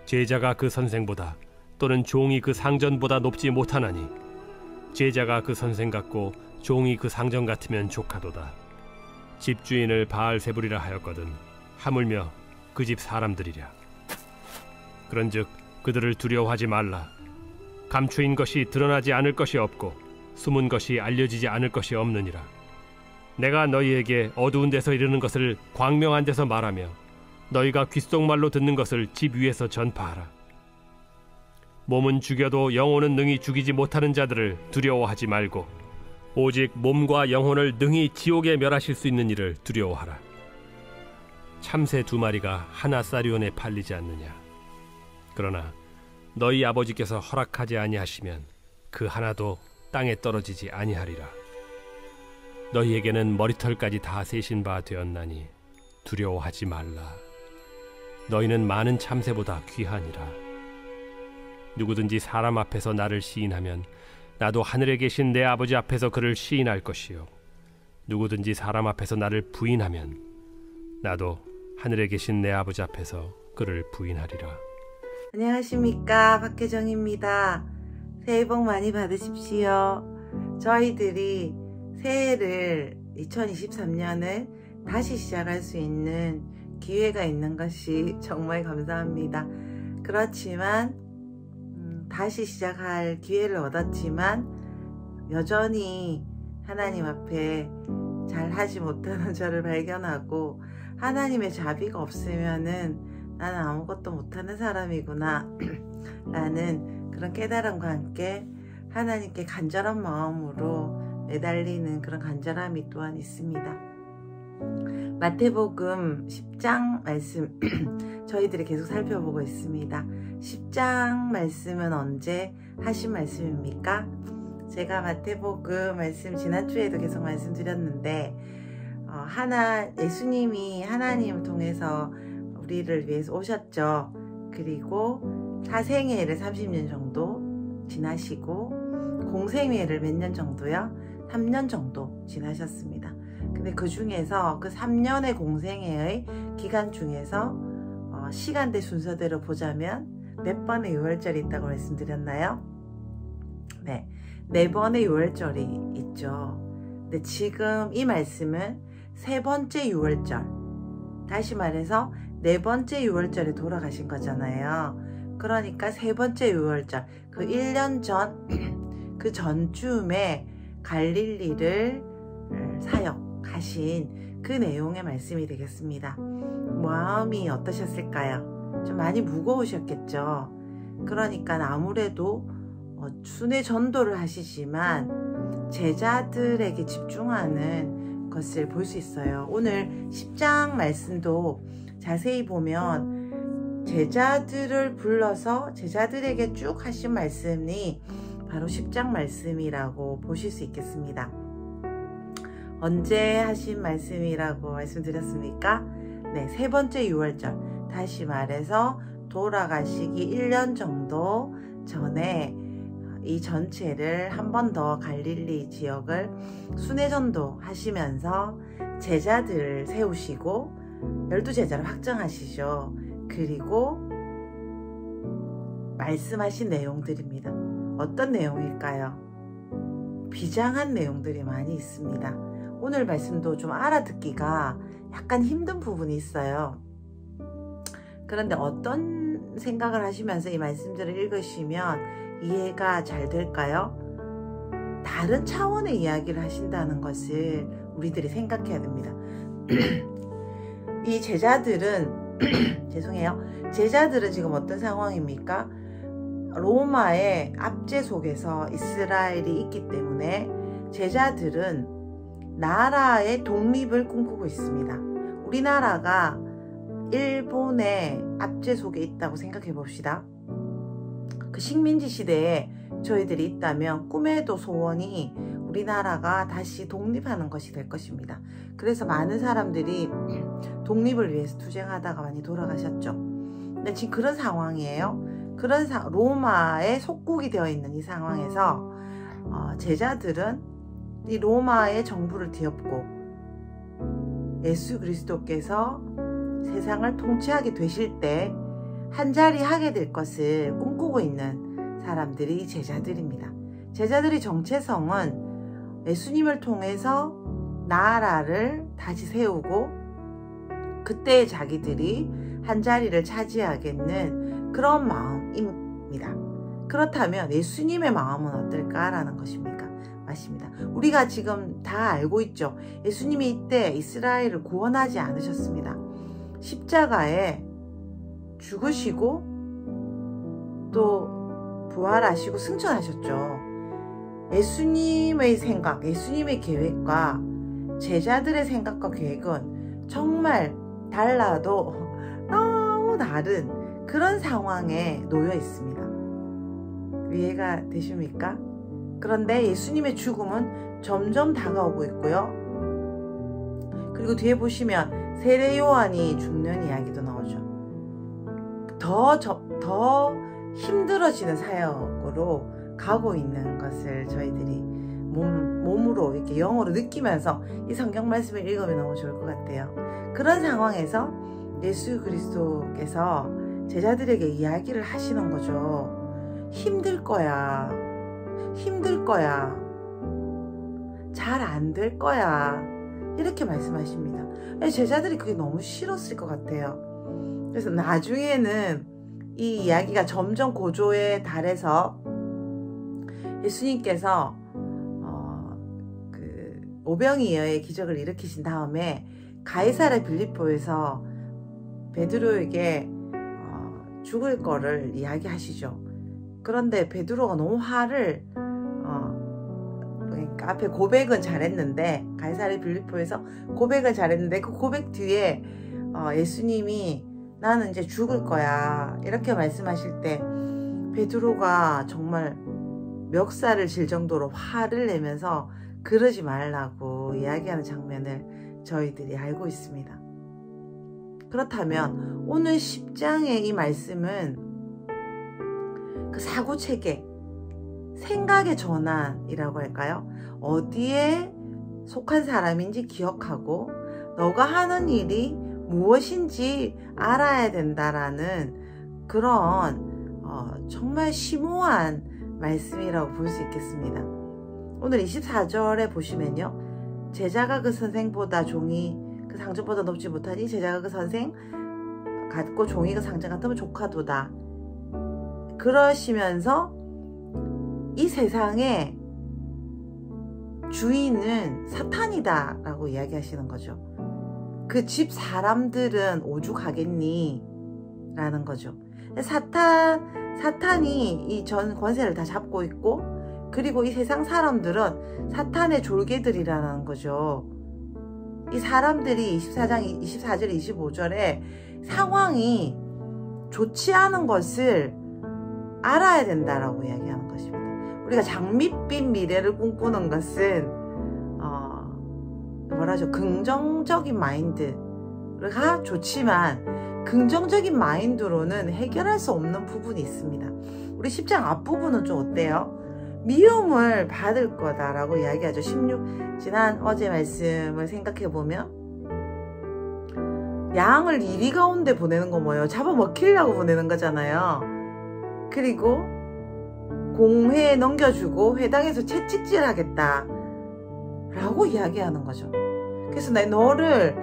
제자가 그 선생보다 또는 종이 그 상전보다 높지 못하나니 제자가 그 선생 같고 종이 그 상전 같으면 족하도다. 집주인을 바알세불이라 하였거든 하물며 그 집 사람들이랴. 그런즉 그들을 두려워하지 말라. 감추인 것이 드러나지 않을 것이 없고 숨은 것이 알려지지 않을 것이 없느니라. 내가 너희에게 어두운 데서 이르는 것을 광명한 데서 말하며 너희가 귓속말로 듣는 것을 집 위에서 전파하라. 몸은 죽여도 영혼은 능히 죽이지 못하는 자들을 두려워하지 말고 오직 몸과 영혼을 능히 지옥에 멸하실 수 있는 이를 두려워하라. 참새 2마리가 하나 사리온에 팔리지 않느냐. 그러나 너희 아버지께서 허락하지 아니하시면 그 하나도 땅에 떨어지지 아니하리라. 너희에게는 머리털까지 다 세신 바 되었나니 두려워하지 말라. 너희는 많은 참새보다 귀하니라. 누구든지 사람 앞에서 나를 시인하면 나도 하늘에 계신 내 아버지 앞에서 그를 시인할 것이요 누구든지 사람 앞에서 나를 부인하면 나도 하늘에 계신 내 아버지 앞에서 그를 부인하리라. 안녕하십니까, 박혜정입니다. 새해 복 많이 받으십시오. 저희들이 새해를 2023년을 다시 시작할 수 있는 기회가 있는 것이 정말 감사합니다. 그렇지만 다시 시작할 기회를 얻었지만 여전히 하나님 앞에 잘 하지 못하는 저를 발견하고 하나님의 자비가 없으면은 나는 아무것도 못하는 사람이구나 라는 그런 깨달음과 함께 하나님께 간절한 마음으로 매달리는 그런 간절함이 또한 있습니다. 마태복음 10장 말씀 저희들이 계속 살펴보고 있습니다. 10장 말씀은 언제 하신 말씀입니까? 제가 마태복음 말씀 지난주에도 계속 말씀드렸는데 예수님이 하나님을 통해서 우리를 위해서 오셨죠. 그리고 사생애를 30년 정도 지나시고 공생애를 몇 년 정도요? 3년 정도 지나셨습니다. 근데 그 중에서 그 3년의 공생애의 기간 중에서 시간대 순서대로 보자면 몇 번의 유월절이 있다고 말씀드렸나요? 네, 4번의 유월절이 있죠. 근데 지금 이 말씀은 3번째 유월절, 다시 말해서 4번째 유월절에 돌아가신 거잖아요. 그러니까 3번째 유월절, 그 1년 전, 그 전쯤에 갈릴리를 사역하신 그 내용의 말씀이 되겠습니다. 마음이 어떠셨을까요? 좀 많이 무거우셨겠죠. 그러니까 아무래도 순회 전도를 하시지만 제자들에게 집중하는 것을 볼 수 있어요. 오늘 10장 말씀도 자세히 보면 제자들을 불러서 제자들에게 쭉 하신 말씀이 바로 10장 말씀이라고 보실 수 있겠습니다. 언제 하신 말씀이라고 말씀드렸습니까? 네, 3번째 유월절, 다시 말해서 돌아가시기 1년 정도 전에 이 전체를 한 번 더 갈릴리 지역을 순회전도 하시면서 제자들을 세우시고 12제자를 확정하시죠. 그리고 말씀하신 내용들입니다. 어떤 내용일까요? 비장한 내용들이 많이 있습니다. 오늘 말씀도 좀 알아듣기가 약간 힘든 부분이 있어요. 그런데 어떤 생각을 하시면서 이 말씀들을 읽으시면 이해가 잘 될까요? 다른 차원의 이야기를 하신다는 것을 우리들이 생각해야 됩니다. 이 제자들은 죄송해요. 제자들은 지금 어떤 상황입니까? 로마의 압제 속에서 이스라엘이 있기 때문에 제자들은 나라의 독립을 꿈꾸고 있습니다. 우리나라가 일본의 압제 속에 있다고 생각해 봅시다. 그 식민지 시대에 저희들이 있다면 꿈에도 소원이 우리나라가 다시 독립하는 것이 될 것입니다. 그래서 많은 사람들이 독립을 위해서 투쟁하다가 많이 돌아가셨죠. 근데 지금 그런 상황이에요. 로마의 속국이 되어 있는 이 상황에서 제자들은 이 로마의 정부를 뒤엎고 예수 그리스도께서 세상을 통치하게 되실 때 한자리 하게 될 것을 꿈꾸고 있는 사람들이 제자들입니다. 제자들의 정체성은 예수님을 통해서 나라를 다시 세우고 그때 자기들이 한자리를 차지하겠는 그런 마음입니다. 그렇다면 예수님의 마음은 어떨까라는 것입니까? 맞습니다. 우리가 지금 다 알고 있죠. 예수님이 이때 이스라엘을 구원하지 않으셨습니다. 십자가에 죽으시고 또 부활하시고 승천하셨죠. 예수님의 생각, 예수님의 계획과 제자들의 생각과 계획은 정말 달라도 너무 다른 그런 상황에 놓여 있습니다. 이해가 되십니까? 그런데 예수님의 죽음은 점점 다가오고 있고요. 그리고 뒤에 보시면 세례 요한이 죽는 이야기도 나오죠. 더 힘들어지는 사역으로 가고 있는 것을 저희들이 몸으로 이렇게 영어로 느끼면서 이 성경 말씀을 읽으면 너무 좋을 것 같아요. 그런 상황에서 예수 그리스도께서 제자들에게 이야기를 하시는 거죠. 힘들 거야. 힘들 거야. 잘 안 될 거야. 이렇게 말씀하십니다. 제자들이 그게 너무 싫었을 것 같아요. 그래서 나중에는 이 이야기가 점점 고조에 달해서 예수님께서 그 오병이어의 기적을 일으키신 다음에 가이사랴 빌립보에서 베드로에게 죽을 거를 이야기하시죠. 그런데 베드로가 너무 화를 그러니까 앞에 고백은 잘했는데 가이사랴 빌립보에서 고백을 잘했는데 그 고백 뒤에 예수님이 나는 이제 죽을 거야 이렇게 말씀하실 때 베드로가 정말 멱살을 질 정도로 화를 내면서 그러지 말라고 이야기하는 장면을 저희들이 알고 있습니다. 그렇다면 오늘 10장의 이 말씀은 그 사고체계, 생각의 전환이라고 할까요? 어디에 속한 사람인지 기억하고 너가 하는 일이 무엇인지 알아야 된다라는 그런 정말 심오한 말씀이라고 볼 수 있겠습니다. 오늘 24절에 보시면요. 제자가 그 선생보다 종이 그 상전보다 높지 못하니 제자가 그 선생 같고 종이 그 상전 같으면 조카도다. 그러시면서 이 세상의 주인은 사탄이다 라고 이야기하시는 거죠. 그 집 사람들은 오죽하겠니? 라는 거죠. 사탄이 이 전 권세를 다 잡고 있고 그리고 이 세상 사람들은 사탄의 졸개들이라는 거죠. 이 사람들이 24장 24절 25절에 상황이 좋지 않은 것을 알아야 된다라고 이야기하는 것입니다. 우리가 장밋빛 미래를 꿈꾸는 것은 뭐라죠? 긍정적인 마인드가 좋지만 긍정적인 마인드로는 해결할 수 없는 부분이 있습니다. 우리 10장 앞부분은 좀 어때요? 미움을 받을 거다라고 이야기하죠. 16 지난 어제 말씀을 생각해보면 양을 이리 가운데 보내는 거 뭐예요? 잡아먹히려고 보내는 거잖아요. 그리고 공회에 넘겨주고 회당에서 채찍질 하겠다 라고 이야기하는 거죠. 그래서 너를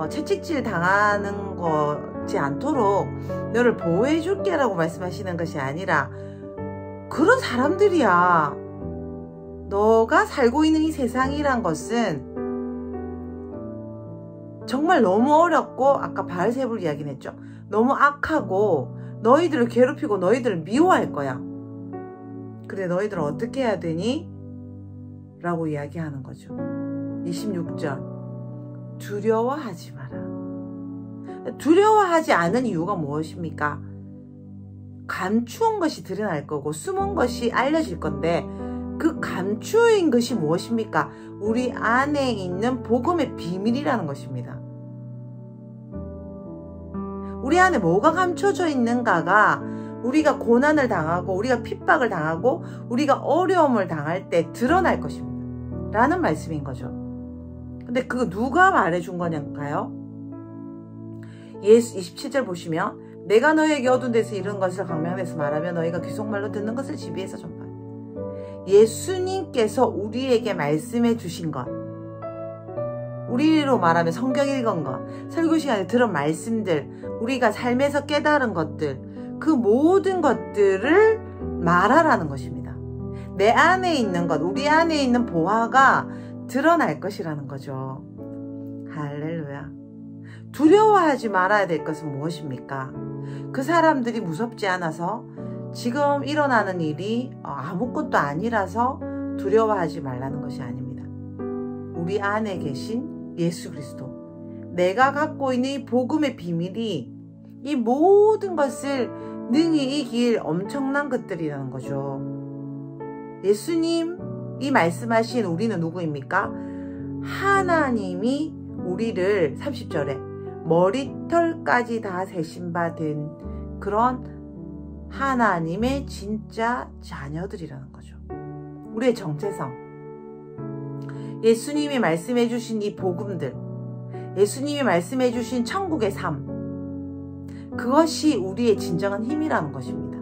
채찍질 당하는 거지 않도록 너를 보호해 줄게 라고 말씀하시는 것이 아니라 그런 사람들이야. 너가 살고 있는 이 세상이란 것은 정말 너무 어렵고 아까 바알세불 이야기는 했죠. 너무 악하고 너희들을 괴롭히고 너희들을 미워할 거야. 그래 너희들은 어떻게 해야 되니? 라고 이야기하는 거죠. 26절 두려워하지 마라. 두려워하지 않은 이유가 무엇입니까? 감추은 것이 드러날 거고 숨은 것이 알려질 건데 그 감추인 것이 무엇입니까? 우리 안에 있는 복음의 비밀이라는 것입니다. 우리 안에 뭐가 감춰져 있는가가 우리가 고난을 당하고 우리가 핍박을 당하고 우리가 어려움을 당할 때 드러날 것입니다. 라는 말씀인 거죠. 근데 그거 누가 말해준 거냐까요? 예수 27절 보시면 내가 너에게 어두운 데서 이런 것을 강명해서 말하며 너희가 귀속말로 듣는 것을 지비해서 전파하라. 예수님께서 우리에게 말씀해 주신 것, 우리로 말하면 성경 읽은 것, 설교 시간에 들은 말씀들, 우리가 삶에서 깨달은 것들, 그 모든 것들을 말하라는 것입니다. 내 안에 있는 것, 우리 안에 있는 보화가 드러날 것이라는 거죠. 할렐루야. 두려워하지 말아야 될 것은 무엇입니까? 그 사람들이 무섭지 않아서 지금 일어나는 일이 아무것도 아니라서 두려워하지 말라는 것이 아닙니다. 우리 안에 계신 예수 그리스도, 내가 갖고 있는 이 복음의 비밀이 이 모든 것을 능히 이길 엄청난 것들이라는 거죠. 예수님이 말씀하신 우리는 누구입니까? 하나님이 우리를 30절에 머리털까지 다 세신 바 된 그런 하나님의 진짜 자녀들이라는 거죠. 우리의 정체성, 예수님이 말씀해 주신 이 복음들, 예수님이 말씀해 주신 천국의 삶, 그것이 우리의 진정한 힘이라는 것입니다.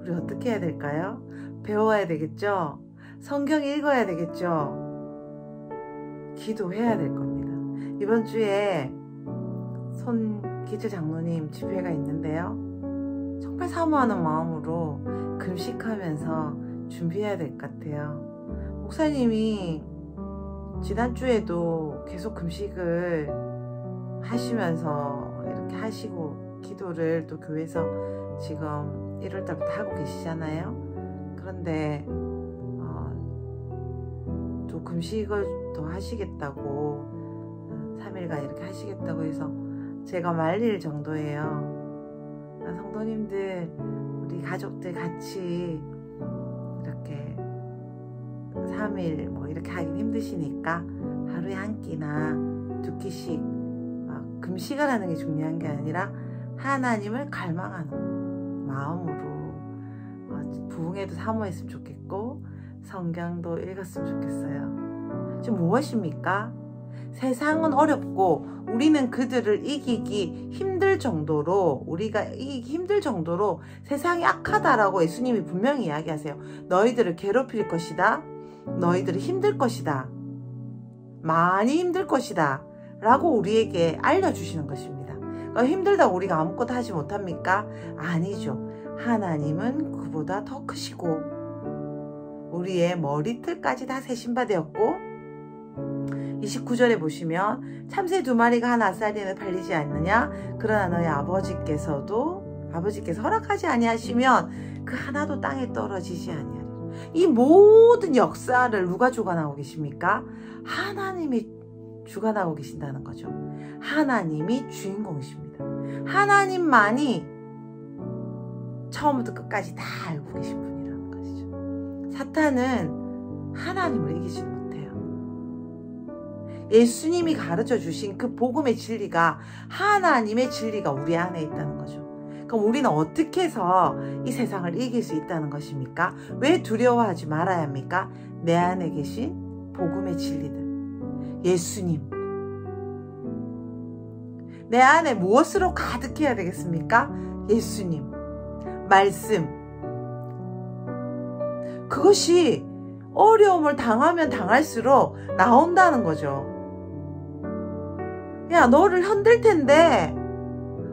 우리 어떻게 해야 될까요? 배워야 되겠죠? 성경 읽어야 되겠죠? 기도해야 될 겁니다. 이번 주에 손기철 장로님 집회가 있는데요. 정말 사모하는 마음으로 금식하면서 준비해야 될 것 같아요. 목사님이 지난주에도 계속 금식을 하시면서 이렇게 하시고 기도를 또 교회에서 지금 1월달부터 하고 계시잖아요. 그런데 또 금식을 더 하시겠다고 3일간 이렇게 하시겠다고 해서 제가 말릴 정도예요. 성도님들, 우리 가족들 같이 이렇게 3일 뭐 이렇게 하긴 힘드시니까 하루에 한 끼나 2끼씩 금식을 하는 게 중요한 게 아니라 하나님을 갈망하는 마음으로 부흥회도 사모했으면 좋겠고 성경도 읽었으면 좋겠어요. 지금 무엇입니까? 세상은 어렵고 우리는 그들을 이기기 힘들 정도로, 우리가 이기기 힘들 정도로 세상이 악하다라고 예수님이 분명히 이야기하세요. 너희들을 괴롭힐 것이다. 너희들이 힘들 것이다. 많이 힘들 것이다. 라고 우리에게 알려주시는 것입니다. 힘들다고 우리가 아무것도 하지 못합니까? 아니죠. 하나님은 그보다 더 크시고 우리의 머리털까지 다 세신 바 되었고 29절에 보시면 참새 2마리가 한 아싸리에는 팔리지 않느냐? 그러나 너희 아버지께서 허락하지 아니하시면 그 하나도 땅에 떨어지지 아니하리라. 이 모든 역사를 누가 주관하고 계십니까? 하나님이 주관하고 계신다는 거죠. 하나님이 주인공이십니다. 하나님만이 처음부터 끝까지 다 알고 계신 분이라는 것이죠. 사탄은 하나님을 이기지 못해요. 예수님이 가르쳐 주신 그 복음의 진리가, 하나님의 진리가 우리 안에 있다는 거죠. 그럼 우리는 어떻게 해서 이 세상을 이길 수 있다는 것입니까? 왜 두려워하지 말아야 합니까? 내 안에 계신 복음의 진리들, 예수님. 내 안에 무엇으로 가득해야 되겠습니까? 예수님, 말씀. 그것이 어려움을 당하면 당할수록 나온다는 거죠. 야, 너를 흔들 텐데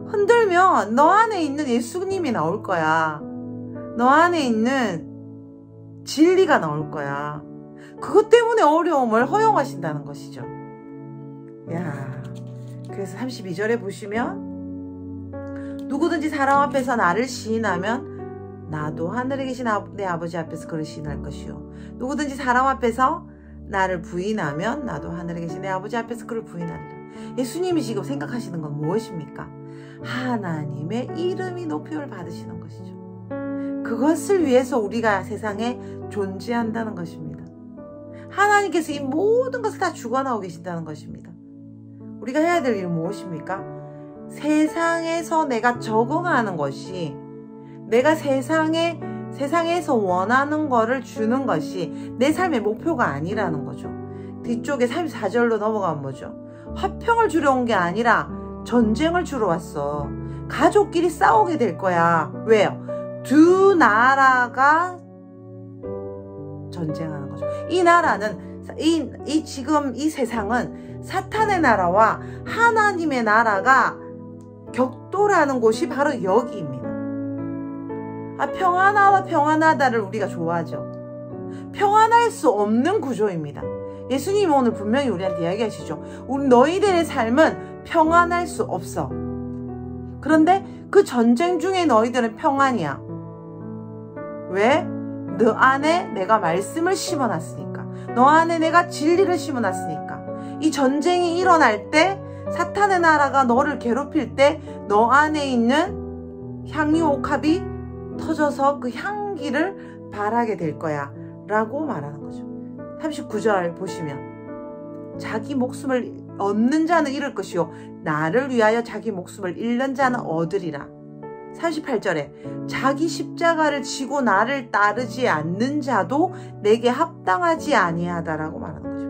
흔들면 너 안에 있는 예수님이 나올 거야. 너 안에 있는 진리가 나올 거야. 그것 때문에 어려움을 허용하신다는 것이죠. 야, 그래서 32절에 보시면 누구든지 사람 앞에서 나를 시인하면 나도 하늘에 계신 내 아버지 앞에서 그를 시인할 것이요. 누구든지 사람 앞에서 나를 부인하면 나도 하늘에 계신 내 아버지 앞에서 그를 부인하리라. 예수님이 지금 생각하시는 건 무엇입니까? 하나님의 이름이 높임을 받으시는 것이죠. 그것을 위해서 우리가 세상에 존재한다는 것입니다. 하나님께서 이 모든 것을 다 주관하고 계신다는 것입니다. 우리가 해야 될 일은 무엇입니까? 세상에서 내가 적응하는 것이, 내가 세상에서 원하는 거를 주는 것이 내 삶의 목표가 아니라는 거죠. 뒤쪽에 34절로 넘어가면 뭐죠? 화평을 주러 온 게 아니라 전쟁을 주러 왔어. 가족끼리 싸우게 될 거야. 왜요? 두 나라가 전쟁하는 거죠. 이 나라는 지금 이 세상은 사탄의 나라와 하나님의 나라가 격돌하는 곳이 바로 여기입니다. 평안하다를 우리가 좋아하죠. 평안할 수 없는 구조입니다. 예수님이 오늘 분명히 우리한테 이야기하시죠. 너희들의 삶은 평안할 수 없어. 그런데 그 전쟁 중에 너희들은 평안이야. 왜? 너 안에 내가 말씀을 심어놨으니까. 너 안에 내가 진리를 심어놨으니까. 이 전쟁이 일어날 때, 사탄의 나라가 너를 괴롭힐 때 너 안에 있는 향유옥합이 터져서 그 향기를 발하게 될 거야 라고 말하는 거죠. 39절 보시면 자기 목숨을 얻는 자는 잃을 것이요 나를 위하여 자기 목숨을 잃는 자는 얻으리라. 38절에 자기 십자가를 지고 나를 따르지 않는 자도 내게 합당하지 아니하다라고 말하는 거죠.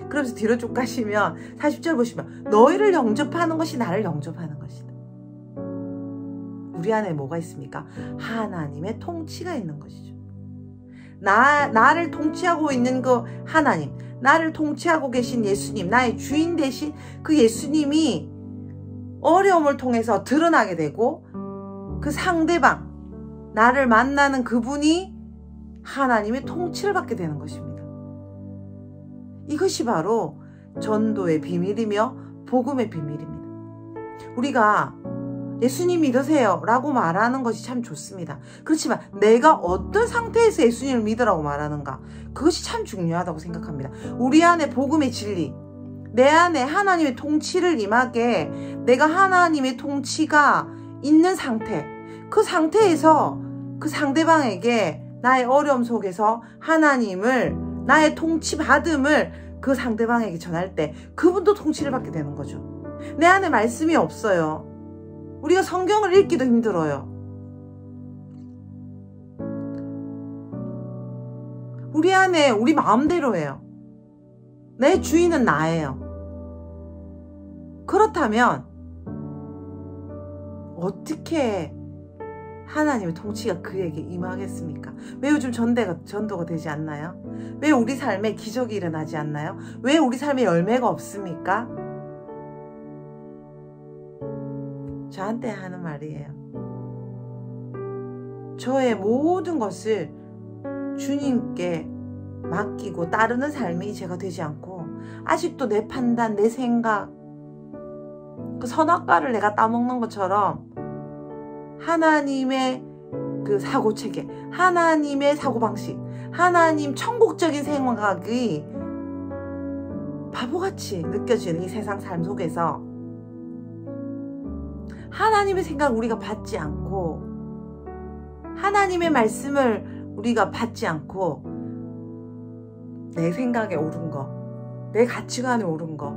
그러면서 뒤로 쭉 가시면 40절 보시면 너희를 영접하는 것이 나를 영접하는 것이다. 우리 안에 뭐가 있습니까? 하나님의 통치가 있는 것이죠. 나를 통치하고 있는 그 하나님, 나를 통치하고 계신 예수님, 나의 주인 되신 그 예수님이 어려움을 통해서 드러나게 되고 그 상대방, 나를 만나는 그분이 하나님의 통치를 받게 되는 것입니다. 이것이 바로 전도의 비밀이며 복음의 비밀입니다. 우리가 예수님 믿으세요 라고 말하는 것이 참 좋습니다. 그렇지만 내가 어떤 상태에서 예수님을 믿으라고 말하는가, 그것이 참 중요하다고 생각합니다. 우리 안에 복음의 진리, 내 안에 하나님의 통치를 임하게 내가 하나님의 통치가 있는 상태, 그 상태에서 그 상대방에게 나의 어려움 속에서 하나님을, 나의 통치 받음을 그 상대방에게 전할 때 그분도 통치를 받게 되는 거죠. 내 안에 말씀이 없어요. 우리가 성경을 읽기도 힘들어요. 우리 안에 우리 마음대로 해요. 내 주인은 나예요. 그렇다면 어떻게 하나님의 통치가 그에게 임하겠습니까? 왜 요즘 전도가 되지 않나요? 왜 우리 삶에 기적이 일어나지 않나요? 왜 우리 삶에 열매가 없습니까? 저한테 하는 말이에요. 저의 모든 것을 주님께 맡기고 따르는 삶이 제가 되지 않고 아직도 내 판단, 내 생각, 그 선악과를 내가 따먹는 것처럼 하나님의 그 사고체계, 하나님의 사고방식, 하나님 천국적인 생각이 바보같이 느껴지는 이 세상 삶 속에서 하나님의 생각을 우리가 받지 않고 하나님의 말씀을 우리가 받지 않고 내 생각에 옳은 거, 내 가치관에 옳은 거,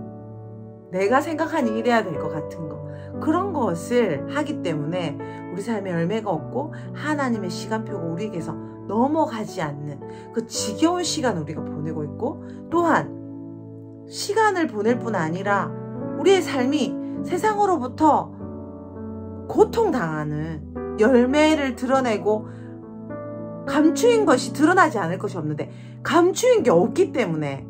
내가 생각하니 이래야 될 것 같은 거, 그런 것을 하기 때문에 우리 삶에 열매가 없고 하나님의 시간표가 우리에게서 넘어가지 않는 그 지겨운 시간을 우리가 보내고 있고, 또한 시간을 보낼 뿐 아니라 우리의 삶이 세상으로부터 고통당하는, 열매를 드러내고 감추인 것이 드러나지 않을 것이 없는데 감추인 게 없기 때문에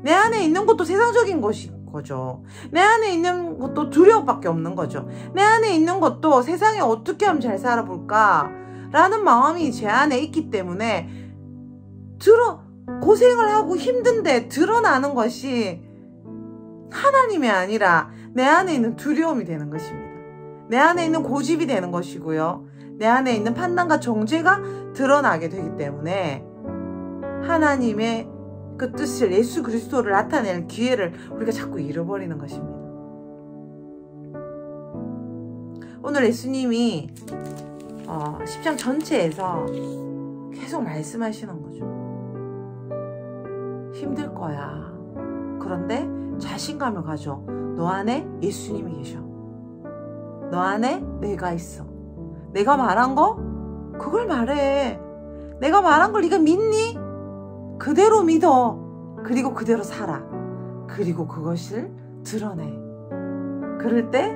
내 안에 있는 것도 세상적인 거죠. 내 안에 있는 것도 두려움밖에 없는 거죠. 내 안에 있는 것도 세상에 어떻게 하면 잘 살아볼까 라는 마음이 제 안에 있기 때문에 고생을 하고 힘든데 드러나는 것이 하나님이 아니라 내 안에 있는 두려움이 되는 것입니다. 내 안에 있는 고집이 되는 것이고요. 내 안에 있는 판단과 정죄가 드러나게 되기 때문에 하나님의 그 뜻을, 예수 그리스도를 나타낼 기회를 우리가 자꾸 잃어버리는 것입니다. 오늘 예수님이 10장 전체에서 계속 말씀하시는 거죠. 힘들 거야. 그런데 자신감을 가져. 너 안에 예수님이 계셔. 너 안에 내가 있어. 내가 말한 거? 그걸 말해. 내가 말한 걸 네가 믿니? 그대로 믿어. 그리고 그대로 살아. 그리고 그것을 드러내. 그럴 때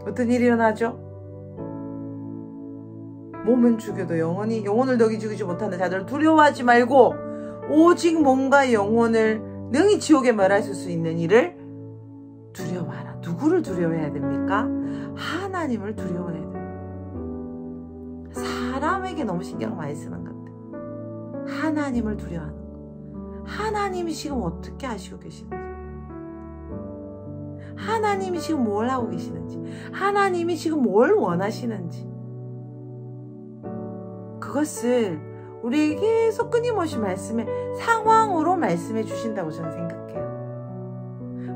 어떤 일이 일어나죠? 몸은 죽여도 영혼을 너희 죽이지 못하는 자들을 두려워하지 말고 오직 몸과 영혼을 능히 지옥에 멸하실 수 있는 일을 두려워하라. 누구를 두려워해야 됩니까? 하나님을 두려워해야 됩니다. 사람에게 너무 신경을 많이 쓰는 것 같아요. 하나님을 두려워하는 것. 하나님이 지금 어떻게 하시고 계시는지, 하나님이 지금 뭘 하고 계시는지, 하나님이 지금 뭘 원하시는지, 그것을 우리에게 계속 끊임없이 상황으로 말씀해 주신다고 저는 생각해요.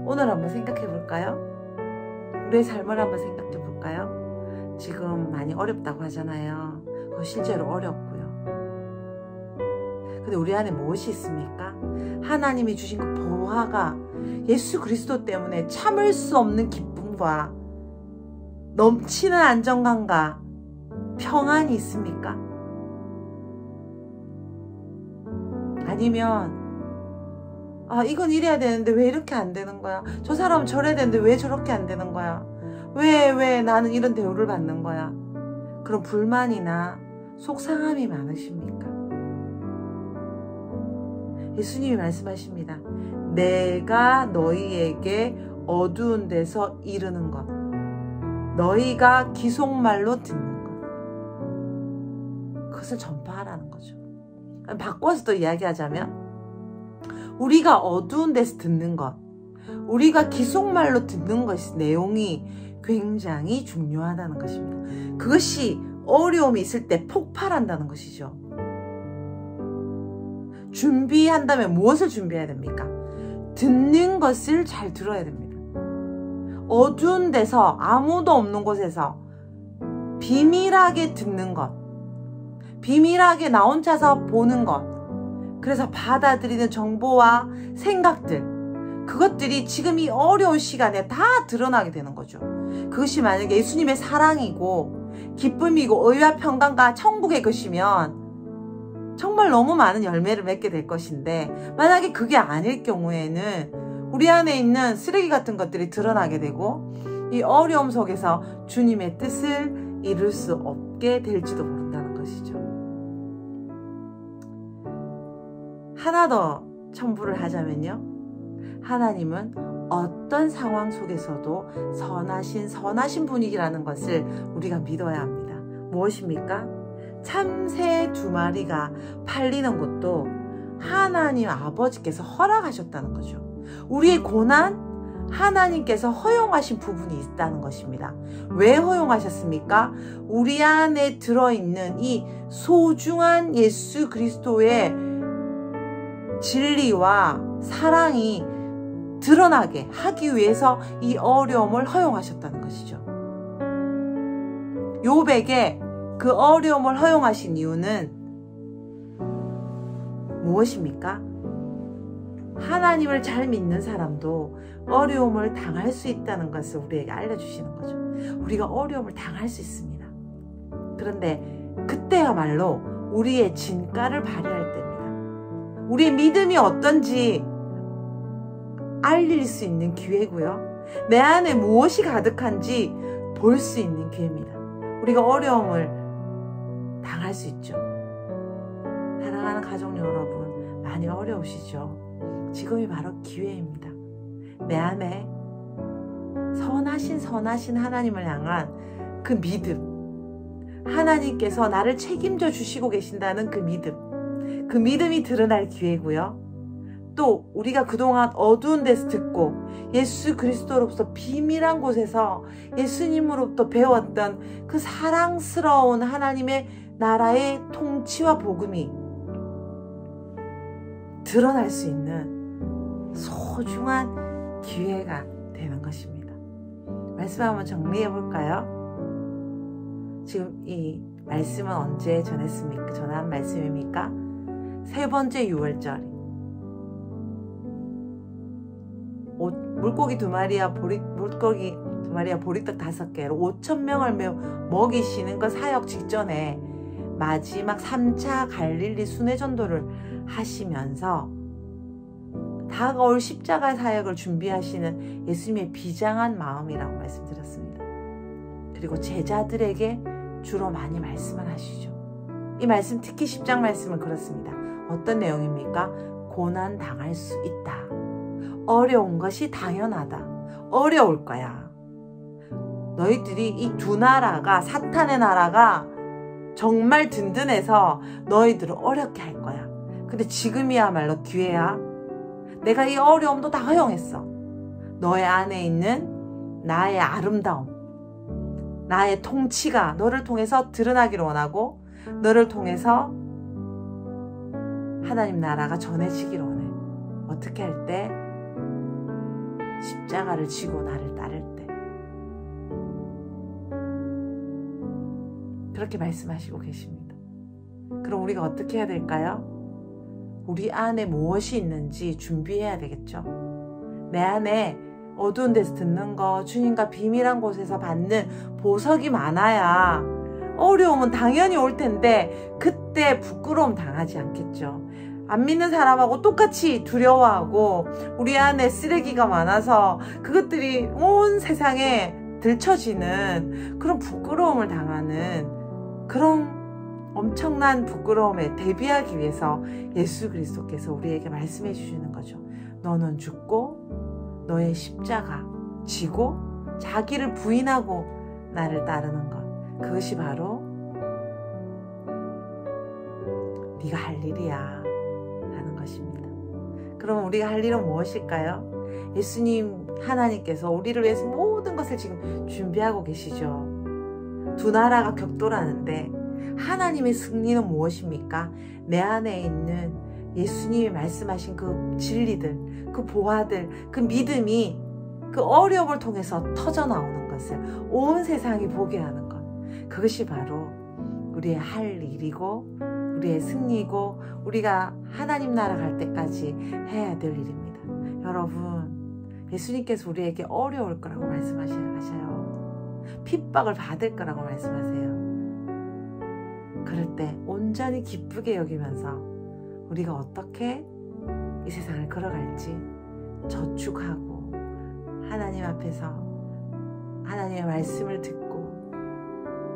오늘 한번 생각해 볼까요? 우리의 삶을 한번 생각해 볼까요? 지금 많이 어렵다고 하잖아요. 그거 실제로 어렵고요. 근데 우리 안에 무엇이 있습니까? 하나님이 주신 그 보화가 예수 그리스도 때문에 참을 수 없는 기쁨과 넘치는 안정감과 평안이 있습니까? 아니면 이건 이래야 되는데 왜 이렇게 안 되는 거야? 저 사람은 저래야 되는데 왜 저렇게 안 되는 거야? 왜 나는 이런 대우를 받는 거야? 그런 불만이나 속상함이 많으십니까? 예수님이 말씀하십니다. 내가 너희에게 어두운 데서 이르는 것, 너희가 기속말로 듣는 것, 그것을 전파하라는 거죠. 바꿔서 또 이야기하자면 우리가 어두운 데서 듣는 것, 우리가 기속말로 듣는 것이 내용이 굉장히 중요하다는 것입니다. 그것이 어려움이 있을 때 폭발한다는 것이죠. 준비한다면 무엇을 준비해야 됩니까? 듣는 것을 잘 들어야 됩니다. 어두운 데서 아무도 없는 곳에서 비밀하게 듣는 것, 비밀하게 나 혼자서 보는 것, 그래서 받아들이는 정보와 생각들, 그것들이 지금 이 어려운 시간에 다 드러나게 되는 거죠. 그것이 만약에 예수님의 사랑이고 기쁨이고 의와 평강과 천국의 것이면 정말 너무 많은 열매를 맺게 될 것인데, 만약에 그게 아닐 경우에는 우리 안에 있는 쓰레기 같은 것들이 드러나게 되고 이 어려움 속에서 주님의 뜻을 이룰 수 없게 될지도 모른다는 것이죠. 하나 더 첨부를 하자면요, 하나님은 어떤 상황 속에서도 선하신 분이라는 것을 우리가 믿어야 합니다. 무엇입니까? 참새 2마리가 팔리는 것도 하나님 아버지께서 허락하셨다는 거죠. 우리의 고난, 하나님께서 허용하신 부분이 있다는 것입니다. 왜 허용하셨습니까? 우리 안에 들어있는 이 소중한 예수 그리스도의 진리와 사랑이 드러나게 하기 위해서 이 어려움을 허용하셨다는 것이죠. 욥에게 그 어려움을 허용하신 이유는 무엇입니까? 하나님을 잘 믿는 사람도 어려움을 당할 수 있다는 것을 우리에게 알려주시는 거죠. 우리가 어려움을 당할 수 있습니다. 그런데 그때야말로 우리의 진가를 발휘할 때입니다. 우리의 믿음이 어떤지 알릴 수 있는 기회고요. 내 안에 무엇이 가득한지 볼 수 있는 기회입니다. 우리가 어려움을 당할 수 있죠. 사랑하는 가족 여러분, 많이 어려우시죠? 지금이 바로 기회입니다. 내 안에 선하신 하나님을 향한 그 믿음, 하나님께서 나를 책임져 주시고 계신다는 그 믿음이 드러날 기회고요. 또 우리가 그동안 어두운 데서 듣고 예수 그리스도로부터 비밀한 곳에서 예수님으로부터 배웠던 그 사랑스러운 하나님의 나라의 통치와 복음이 드러날 수 있는 소중한 기회가 되는 것입니다. 말씀 한번 정리해 볼까요? 지금 이 말씀은 언제 전한 말씀입니까? 세 번째 유월절, 물고기 2마리와 보리떡 5개로 5,000명을 먹이시는 그 사역 직전에 마지막 3차 갈릴리 순회 전도를 하시면서 다가올 십자가 사역을 준비하시는 예수님의 비장한 마음이라고 말씀드렸습니다. 그리고 제자들에게 주로 많이 말씀을 하시죠. 이 말씀, 특히 10장 말씀은 그렇습니다. 어떤 내용입니까? 고난 당할 수 있다. 어려운 것이 당연하다. 어려울 거야. 너희들이 이 두 나라가, 사탄의 나라가 정말 든든해서 너희들을 어렵게 할 거야. 근데 지금이야말로 기회야. 내가 이 어려움도 다 허용했어. 너의 안에 있는 나의 아름다움, 나의 통치가 너를 통해서 드러나기를 원하고, 너를 통해서 하나님 나라가 전해지기를 원해. 어떻게 할 때? 십자가를 지고 나를 따를 때. 그렇게 말씀하시고 계십니다. 그럼 우리가 어떻게 해야 될까요? 우리 안에 무엇이 있는지 준비해야 되겠죠. 내 안에 어두운 데서 듣는 거, 주님과 비밀한 곳에서 받는 보석이 많아야 어려움은 당연히 올 텐데 그때 부끄러움 당하지 않겠죠. 안 믿는 사람하고 똑같이 두려워하고 우리 안에 쓰레기가 많아서 그것들이 온 세상에 들춰지는 그런 부끄러움을 당하는 그런 엄청난 부끄러움에 대비하기 위해서 예수 그리스도께서 우리에게 말씀해 주시는 거죠. 너는 죽고 너의 십자가 지고 자기를 부인하고 나를 따르는 것. 그것이 바로 네가 할 일이야 라는 것입니다. 그럼 우리가 할 일은 무엇일까요? 예수님 하나님께서 우리를 위해서 모든 것을 지금 준비하고 계시죠. 두 나라가 격돌하는데 하나님의 승리는 무엇입니까? 내 안에 있는 예수님이 말씀하신 그 진리들, 그 보화들, 그 믿음이 그 어려움을 통해서 터져나오는 것을 온 세상이 보게 하는 것. 그것이 바로 우리의 할 일이고 우리의 승리고 우리가 하나님 나라 갈 때까지 해야 될 일입니다. 여러분, 예수님께서 우리에게 어려울 거라고 말씀하셔요. 핍박을 받을 거라고 말씀하세요. 그럴 때 온전히 기쁘게 여기면서 우리가 어떻게 이 세상을 걸어갈지 저축하고 하나님 앞에서 하나님의 말씀을 듣고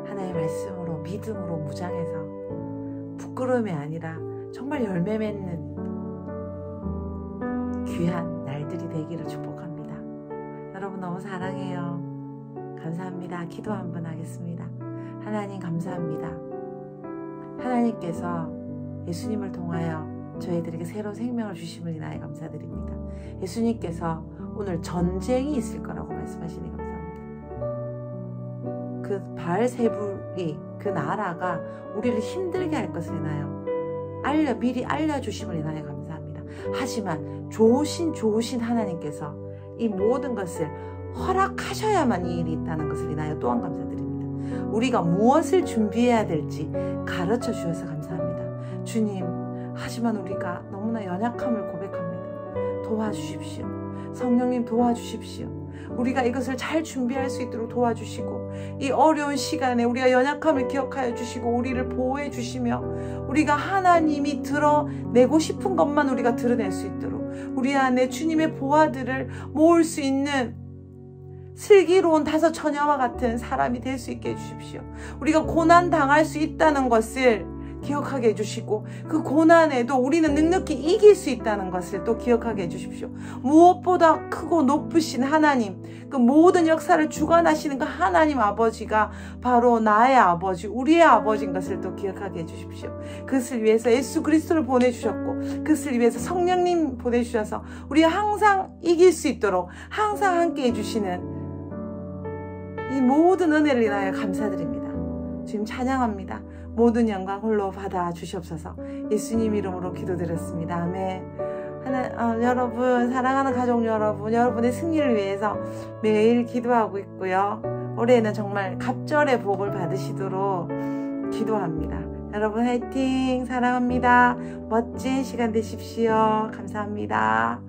하나님의 말씀으로 믿음으로 무장해서 부끄러움이 아니라 정말 열매 맺는 귀한 날들이 되기를 축복합니다. 여러분 너무 사랑해요. 감사합니다. 기도 한번 하겠습니다. 하나님 감사합니다. 하나님께서 예수님을 통하여 저희들에게 새로운 생명을 주심을 인하여 감사드립니다. 예수님께서 오늘 전쟁이 있을 거라고 말씀하시니 감사합니다. 그 바알세불이 그 나라가 우리를 힘들게 할 것을 인하여 미리 알려주심을 인하여 감사합니다. 하지만 좋으신 하나님께서 이 모든 것을 허락하셔야만 이 일이 있다는 것을 인하여 또한 감사드립니다. 우리가 무엇을 준비해야 될지 가르쳐 주셔서 감사합니다. 주님, 하지만 우리가 너무나 연약함을 고백합니다. 도와주십시오. 성령님 도와주십시오. 우리가 이것을 잘 준비할 수 있도록 도와주시고 이 어려운 시간에 우리가 연약함을 기억하여 주시고 우리를 보호해 주시며 우리가 하나님이 드러내고 싶은 것만 우리가 드러낼 수 있도록 우리 안에 주님의 보화들을 모을 수 있는 슬기로운 다섯 처녀와 같은 사람이 될 수 있게 해주십시오. 우리가 고난 당할 수 있다는 것을 기억하게 해주시고 그 고난에도 우리는 넉넉히 이길 수 있다는 것을 또 기억하게 해주십시오. 무엇보다 크고 높으신 하나님, 그 모든 역사를 주관하시는 그 하나님 아버지가 바로 나의 아버지, 우리의 아버지인 것을 또 기억하게 해주십시오. 그것을 위해서 예수 그리스도를 보내주셨고 그것을 위해서 성령님 보내주셔서 우리가 항상 이길 수 있도록 항상 함께 해주시는 이 모든 은혜를 인하여 감사드립니다. 지금 찬양합니다. 모든 영광 홀로 받아 주시옵소서. 예수님 이름으로 기도드렸습니다. 아멘. 여러분, 사랑하는 가족 여러분, 여러분의 승리를 위해서 매일 기도하고 있고요. 올해는 정말 갑절의 복을 받으시도록 기도합니다. 여러분 화이팅! 사랑합니다. 멋진 시간 되십시오. 감사합니다.